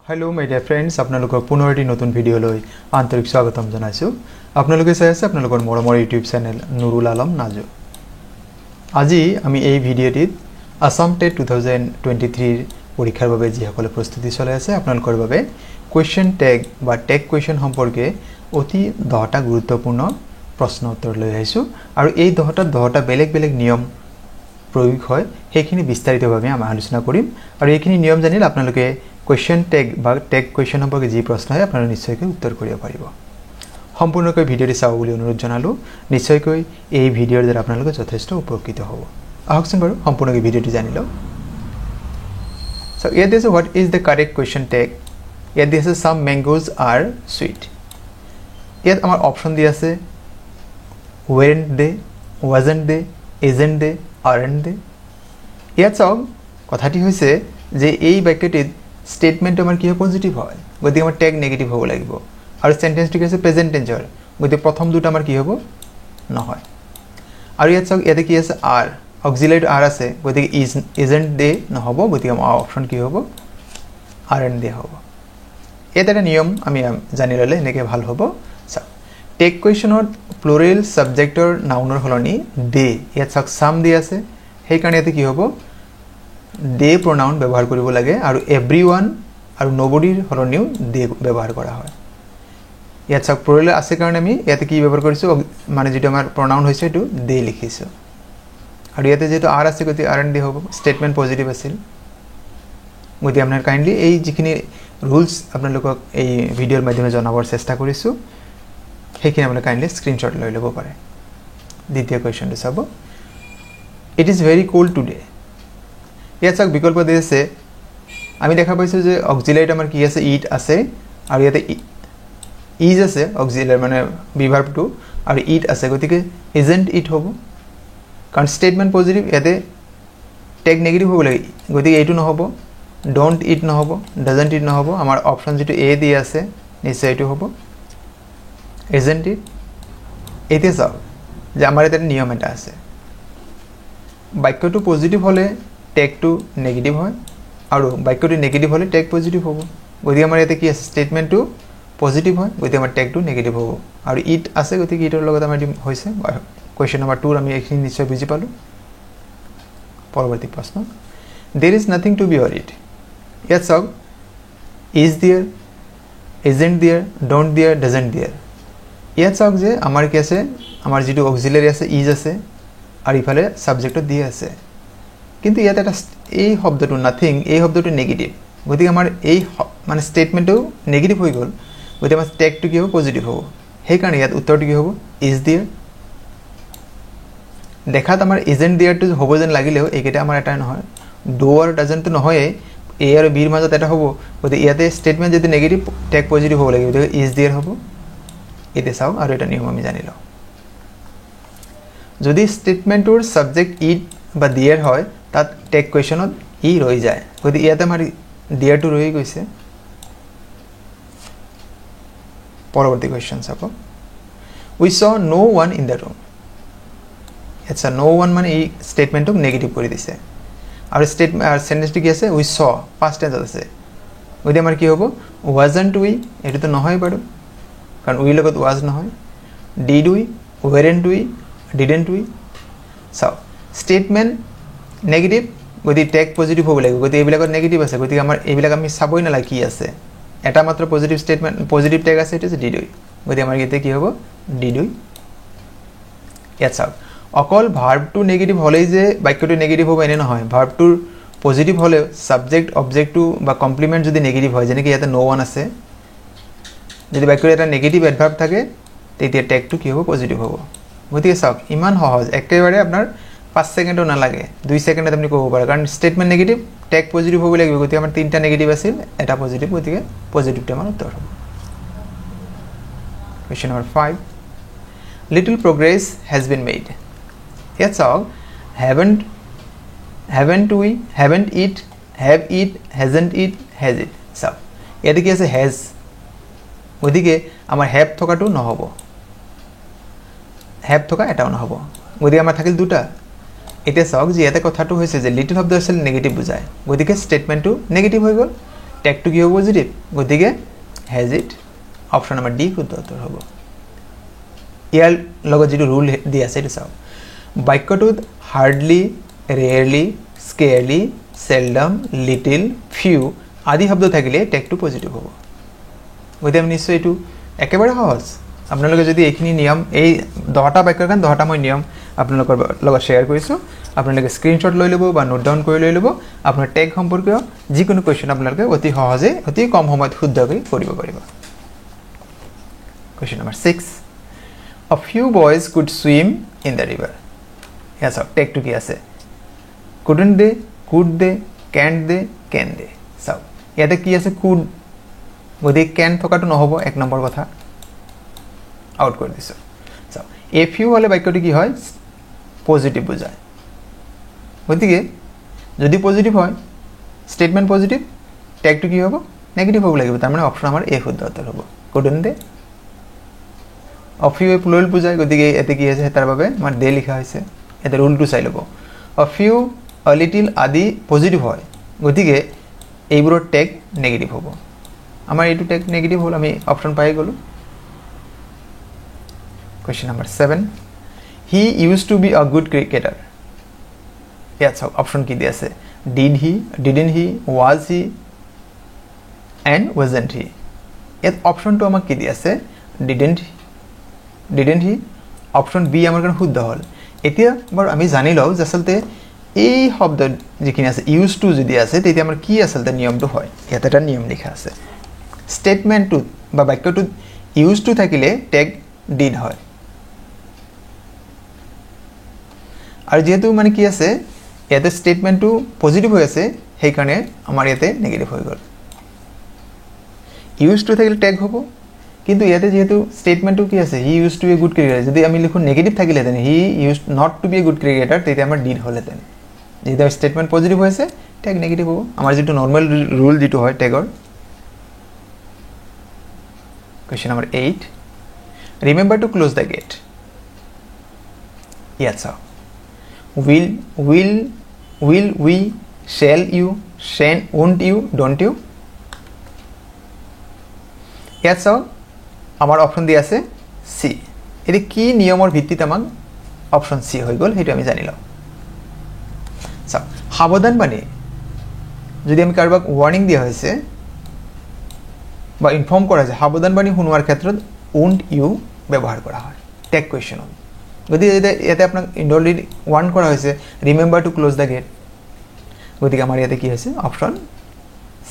Hello my dear friends আপোনালোকক পুনৰ এটি নতুন ভিডিঅলৈ আন্তৰিক স্বাগতম জনাইছো আপোনালোকে চাই আছে আপোনালোকৰ মৰমৰ ইউটিউব চেনেল নুৰুল আলম নাজু আজি আমি এই ভিডিঅটিত আসাম টেট 2023 পৰীক্ষাৰ বাবে যিসকলে প্ৰস্তুতি চলাই আছে আপোনালোকৰ বাবে কোৱেশ্চন টেগ বা টেগ কোৱেশ্চন সম্পৰ্কে অতি 10টা গুৰুত্বপূৰ্ণ প্ৰশ্ন উত্তৰ লৈ আহিছো আৰু এই 10টা বেলেগ বেলেগ নিয়ম প্ৰয়োগ হয় সেইখিনি বিস্তাৰিতভাৱে আমি আলোচনা কৰিম আৰু এইখিনি নিয়ম জানিলে আপোনালোকে question tag বা tag question সম্পৰ্কে যি প্ৰশ্ন হয় আপোনালোকে নিশ্চয়কৈ উত্তৰ কৰিব পাৰিব সম্পূৰ্ণকৈ ভিডিঅটি চাও বুলি অনুৰোধ জনালো নিশ্চয়কৈ এই ভিডিঅৰ দ্বাৰা আপোনালোকে যথেষ্ট উপকৃত হ'ব আহকচোন বাৰু সম্পূৰ্ণকৈ ভিডিঅটি জানি লও so here this what is the correct question tag here this is some mangoes are sweet ইয়াত আমাৰ অপচন দি আছে weren't they wasn't they isn't they aren't they ইয়াত চাওক কথাটি হৈছে যে এই বাক্যটিত statement আমার কি পজিটিভ হয় গতি আমার ট্যাগ নেগেটিভ হ'ব লাগিব আৰু সেন্টেন্সটি কি আছে প্ৰেজেন্ট টেন্সৰ গতি প্ৰথম দুটা আমাৰ কি হ'ব নহয় আৰু ইয়াত চাওক ইয়াতে কি আছে আৰ অক্সিলাৰি আৰ আছে গতি isn't they নহব গতি আমাৰ অপচন কি হ'ব aren't they হ'ব এটা নিয়ম আমি জানি ললে এনেকে ভাল হ'ব টেগ কোৱেশ্চনৰ প্লুৰেল সাবজেক্টৰ নাউনৰ হলনি দে ইয়াত চাওক সাম দি আছে সেই কাৰণে ইয়াতে কি হ'ব they pronoun ব্যবহাৰ কৰিব লাগে আৰু everyone আৰু nobody হলনিও they ব্যবহাৰ কৰা হয় ইয়াত চাওক প্লুৰেল আছে কাৰণে আমি ইয়াতে কি ব্যবহাৰ কৰিছো মানে যেটো আমাৰ pronoun হৈছে এটো they লিখিছো আৰু ইয়াতে যেটো are আছে গতি aren't they হ'ব স্টেটমেন্ট পজিটিভ আছিল গতি আপোনাৰ কাইন্ডলি এই যিখিনি ৰুলস আপোনালোকক এই ভিডিওৰ মাধ্যমে জনাবৰ চেষ্টা কৰিছো সেইখিনি আপোনালোকে কাইন্ডলি স্ক্ৰিনশ্বট লৈ ল'ব পাৰে দ্বিতীয় কোৱেশ্চনটো চাব it is very cold today ইয়াত চাওক বিকল্প দিছে আমি দেখা পাইছো যে অক্সিলারি আমাৰ কি আছে ইট আছে আৰু ইয়াতে ইজ আছে অক্সিলাৰি মানে বিভাৰ্বটো আৰু ইট আছে গতিকে isn't it হ'ব কাৰণ স্টেটমেন্ট পজিটিভ ইয়াতে টেগ নেগেটিভ হ'ব লাগে গতিকে এইটো নহব don't it নহব doesn't it নহব আমাৰ অপচন যেটো এ দি আছে নিশ্চয় এইটো হ'ব isn't it এতে চাওক যে আমাৰ এটা নিয়ম এটা আছে বাক্যটো পজিটিভ হলে টেগ টু নেগেটিভ হয় আৰু বাক্যটো নেগেটিভ হলে টেগ পজিটিভ হ'ব গতি আমাৰ ইয়াতে কি আছে স্টেটমেন্টটো পজিটিভ হয় গতি আমাৰ টেগ টু নেগেটিভ হ'ব আৰু ইট আছে গতি ইটৰ লগত আমাৰ হৈছে কোৱেশ্চন নম্বৰ 2 আমি এইখিনি নিশ্চয় বুজি পালো পৰৱৰ্তী প্ৰশ্ন there is nothing to be worried ইয়াত চাওক is there isn't there don't there doesn't there ইয়াত চাওক যে আমাৰ কি আছে আমাৰ যেটো অক্সিলাৰি আছে is আছে আৰু ইফালে সাবজেক্টত দি আছে কিন্তু ইয়াতে এটা এই শব্দটো নাথিং এই শব্দটো নেগেটিভ গতি আমাৰ এই মানে স্টেটমেন্টটো নেগেটিভ হৈ গল গতি আমাৰ টেগটো কি হ'ব পজিটিভ হ'ব সেই কাৰণে ইয়াত উত্তৰটো কি হ'ব is there দেখাত আমাৰ isn't there টো হ'ব যেন লাগিলেও এইকেইটা আমাৰ এটা নহয় do আৰু doesn't টো নহয় এ আৰু বি ৰ মাজত এটা হ'ব গতি ইয়াতে স্টেটমেন্ট যদি নেগেটিভ টেগ পজিটিভ হ'ব লাগিব গতি is there হ'ব এতে চাও আৰু এটা নিয়ম আমি জানি লও যদি স্টেটমেন্টৰ সাবজেক্ট ইট বা দেয়াৰ হয় তাত টেগ কোৱেশ্চনত ই ৰৈ যায় গতি ইয়াতে আমাৰ দেয়াৰ টু ৰৈ গৈছে পৰৱৰ্তী কোৱেশ্চন চাব we saw no one in the room it's a no one মানে এই স্টেটমেন্টক নেগেটিভ কৰি দিছে আৰু সেন্টেন্সটো কি আছে we saw past tense আছে গতি আমাৰ কি হ'ব wasn't we এটো তো নহয় বাৰু কাৰণ we লগত was নহয় did we weren't we didn't we so statement negative গতি টেগ পজিটিভ হ'ব লাগিব গতি এইবিলাকত নেগেটিভ আছে গতি আমাৰ এইবিলাক আমি চাবই না কি আছে এটা মাত্ৰ পজিটিভ স্টেটমেন্ট পজিটিভ টেগ আছে এটা did we গতি আমাৰ ইয়াতে কি হ'ব did we ইয়াত চাওক অকল ভাৰ্বটো নেগেটিভ হলেই যে বাক্যটো নেগেটিভ হ'ব এনে নহয় ভাৰ্বটোৰ পজিটিভ হলে সাবজেক্ট অবজেক্টটো বা কমপ্লিমেন্ট যদি নেগেটিভ হয় যেনে কি ইয়াতে no one আছে যদি বাক্যৰ এটা নেগেটিভ এডভার্ব থাকে তেতিয়া টেগটো কি হ'ব পজিটিভ হ'ব গতিকে চাওক ইমান সহজ একেবাৰে আপোনাৰ 5 সেকেন্ডও না লাগে 2 সেকেন্ডত আপুনি ক'ব পাৰে কাৰণ স্টেটমেন্ট নেগেটিভ টেগ পজিটিভ হ'ব লাগিব গতি আমাৰ তিনটা নেগেটিভ আছিল এটা পজিটিভ গতিকে পজিটিভটো আমাৰ উত্তৰ হ'ব question number 5 little progress has been made ইয়াত চাওক haven't we haven't it have it hasn't it has it চাওক ইয়াতে কি আছে has গতিকে আমাৰ have থকাটো নহব have থকা এটাও নহব গতিকে আমাৰ থাকিল দুটা এটা চাওক যে ইয়াতে কথাটো হৈছে যে লিটল শব্দ আছিল নেগেটিভ বুজায় গতিকে স্টেটমেন্টটো নেগেটিভ হৈ গল টেগটো কি হ'ব পজিটিভ গতিকে has it option number D শুদ্ধ উত্তৰ হ'ব ইয়াৰ লগত যেটো ৰুল দি আছে এটা চাও বাক্যটোত hardly rarely scarcely seldom little few আদি শব্দ থাকিলে টেগটো পজিটিভ হ'ব গতিকে আমি নিশ্চয় এটো একেবাৰে সহজ আপোনালোকে যদি এইখিনি নিয়ম এই 10টা বাক্যৰ কাৰণ 10টা মই নিয়ম আপোনালোকৰ লগত শেয়াৰ কৰিছো আপোনালোকে স্ক্ৰিনশ্বট লৈ লব বা নোট ডাউন কৰি লৈ লব আপোনাৰ টেগ সম্পৰ্কীয় যিকোনো কোৱেশ্চন আপোনালোকে অতি সহজে অতি কম সময়ত শুদ্ধকৈ কৰিব পাৰিব question number 6 A few boys could swim in the river yes sir tag two কি আছে couldn't they could they can't they can they so ইয়াতে কি আছে could গতিকে can থকাটো নহব এক নম্বৰ কথা আউট কৰি দিছো so a few হলে বাক্যটো কি হয় পজিটিভ বুজায় গতিকে যদি পজিটিভ হয় স্টেটমেন্ট পজিটিভ টেগটো কি হ'ব নেগেটিভ হ'ব লাগিব তাৰ মানে অপচন আমাৰ এ শুদ্ধ উত্তৰ হ'ব couldn't they a few plural বুজায় গতিকে এতে কি আছে তাৰ বাবে আমাৰ দে লিখা হৈছে এতে ৰুলটো চাই লব a few a little আদি পজিটিভ হয় গতিকে এইবোৰৰ টেগ নেগেটিভ হ'ব আমাৰ এইটো টেগ নেগেটিভ হল আমি অপচন পাই গলো Question number 7 He used to be a good cricketer yes so option ki diya ase did he didn't he was he and wasn't he yet option 2 amak ki diya ase didn't he option b amar kan শুদ্ধ হল এতিয়া বৰ আমি জানি লও যে আসলতে এই শব্দ যিখিনি আছে used to যদি আছে তেতিয়া আমাৰ কি আসলতে নিয়মটো হয় ইয়াতে এটা নিয়ম লিখা আছে স্টেটমেন্টটো বা বাক্যটো used to থাকিলে টেগ did হয় আৰু যেহেতু মানে কি আছে ইয়াতে স্টেটমেন্টটো পজিটিভ হৈ আছে সেই কাৰণে আমাৰ ইয়াতে নেগেটিভ হৈ গল used to থাকিলে টেগ হ'ব কিন্তু ইয়াতে যেহেতু স্টেটমেন্টটো কি আছে he used to be a good cricketer যদি আমি লিখো নেগেটিভ থাকিলে তেনে he used not to be a good cricketer তেতিয়া আমাৰ did হলেতেন যেহেতু স্টেটমেন্ট পজিটিভ হৈছে টেগ নেগেটিভ হ'ব আমাৰ যেটো নৰমাল ৰুল যেটো হয় টেগৰ Question number 8 Remember to close the gate yes sir will we shall you won't you don't you yes sir আমার অপশন দি আছে সি এটি কি নিয়মৰ ভিত্তিত আমাক অপশন সি হৈ গল হেতু আমি জানিলাম সব সাবধান বাণী যদি আমি কারবাক ওয়ার্নিং দিয়া হয়েছে বা ইনফর্ম করা যায় সাবধান বাণী শুনোৱাৰ ক্ষেত্ৰত won't you ব্যৱহাৰ কৰা হয় টেগ কোৱেশ্চন গতিকে ইয়াতে আপোনাক ইনডলি ওয়াৰ্ন কৰা হৈছে ৰিমেম্বাৰ টু ক্লোজ দা গেট গতিকে আমাৰ ইয়াতে কি হৈছে অপশন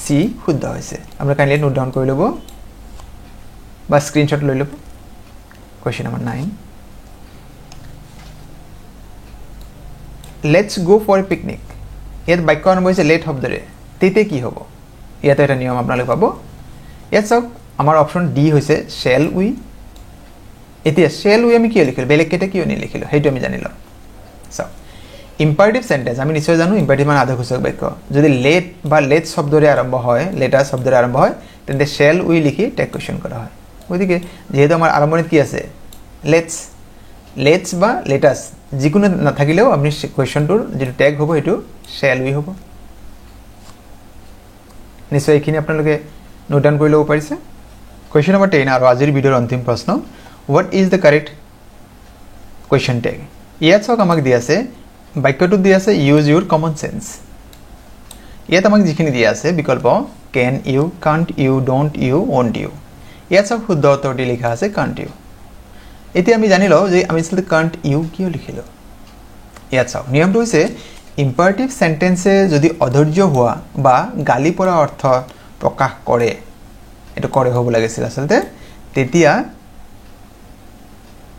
সি শুদ্ধ হৈছে আমৰা কাইন্ডলি নোট ডাউন কৰি লব বা স্ক্ৰিনশট লৈ লব question number 9 let's go for a picnic ইয়াত বাক্য আৰম্ভ হৈছে লেট শব্দৰে তেতে কি হ'ব ইয়াতে এটা নিয়ম আপোনালোকে পাব ইয়াত চাওক আমাৰ অপশন ডি হৈছে শ্যাল উই এতিয়া শ্যাল উই আমি কি লিখিলো বেলেগ কেটা কিয় নিলিখিলো হেতু আমি জানিলো চাওক ইম্পাৰেটিভ সেন্টেন্স আমি নিশ্চয় জানো ইম্পাৰেটিভ মানে আধাসূচক বাক্য যদি লেট বা লেট শব্দৰে আৰম্ভ হয় লেটাৰ শব্দৰে আৰম্ভ হয় তেন্তে শ্যাল উই লিখি টেগ কোৱেশ্চন কৰা হয় গতিকে যেহেতু আমাৰ আৰম্ভণিত কি আছে লেটস বা লেটাস যিকোনো নাথাকিলেও আপনি কোৱেশ্চনটোৰ যেটো টেগ হ'ব হেতু শ্যাল উই হ'ব নিশ্চয় এখিনি আপোনালোকে নোট ডাউন কৰি লব পাৰিছে কোৱেশ্চন নম্বৰ 10 আৰু আজিৰ ভিডিওৰ অন্তিম প্ৰশ্ন what is the correct question tag ইয়াত চাওক আমাক দিয়া আছে বাক্যটো দিয়া আছে use your common sense ইয়াত আমাক যিখিনি দিয়া আছে বিকল্প can you can't you don't you won't you ইয়াত চাওক শুদ্ধ উত্তৰটি লিখা আছে can't you এতিয়া আমি জানি লও যে আমি আসলে can't you কিয় লিখিলো ইয়াত চাওক নিয়মটো হৈছে ইম্পাৰেটিভ সেন্টেন্সে যদি অধৈৰ্য হোৱা বা গালি পৰা অৰ্থ প্ৰকাশ কৰে এটো কৰে হ'ব লাগিছিল আসলতে তেতিয়া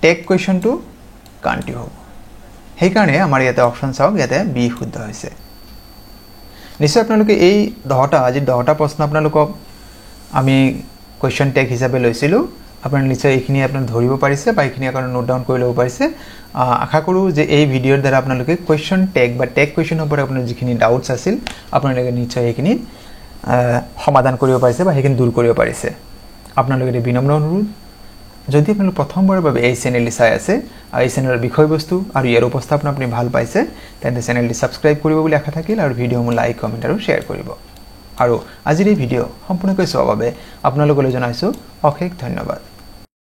টেগ কোৱেশ্চনটো can't you হ'ব সেই কাৰণে আমাৰ ইয়াতে অপশন চাওক ইয়াতে বি শুদ্ধ হৈছে নিশ্চয় আপোনালোকে এই 10টা আজি 10টা প্ৰশ্ন আপোনালোকক আমি কোৱেশ্চন টেগ হিচাপে লৈছিলো আপোনাৰ নিশ্চয় এইখিনি আপোনাৰ ধৰিব পাৰিছে বা এইখিনি আপোনাৰ নোট ডাউন কৰি ল'ব পাৰিছে আশা কৰো যে এই ভিডিওৰ দ্বাৰা আপোনালোকে কোৱেশ্চন টেগ বা টেগ কোৱেশ্চনৰ ওপৰত আপোনাৰ যিখিনি ডাউটস আছিল আপোনালোকে নিশ্চয় এইখিনি সমাধান কৰিব পাৰিছে বা সেইখিনি দূৰ কৰিব পাৰিছে আপোনালোকে বিনম্ৰ অনুৰোধ যদি আপোনালোক প্ৰথমবাৰৰ বাবে এই চেনেলটি চাই আছে আৰু এই চেনেলৰ বিষয়বস্তু আৰু ইয়াৰ উপস্থাপন আপুনি ভাল পাইছে তেন্তে চেনেলটি সাবস্ক্ৰাইব কৰিব বুলি আশা থাকিল আৰু ভিডিওমু লাইক কমেন্ট আৰু শেয়াৰ কৰিব আৰু আজিৰ এই ভিডিঅ' সম্পূৰ্ণকৈ চোৱাৰ বাবে আপোনালোকলৈ জনাইছো অশেষ ধন্যবাদ।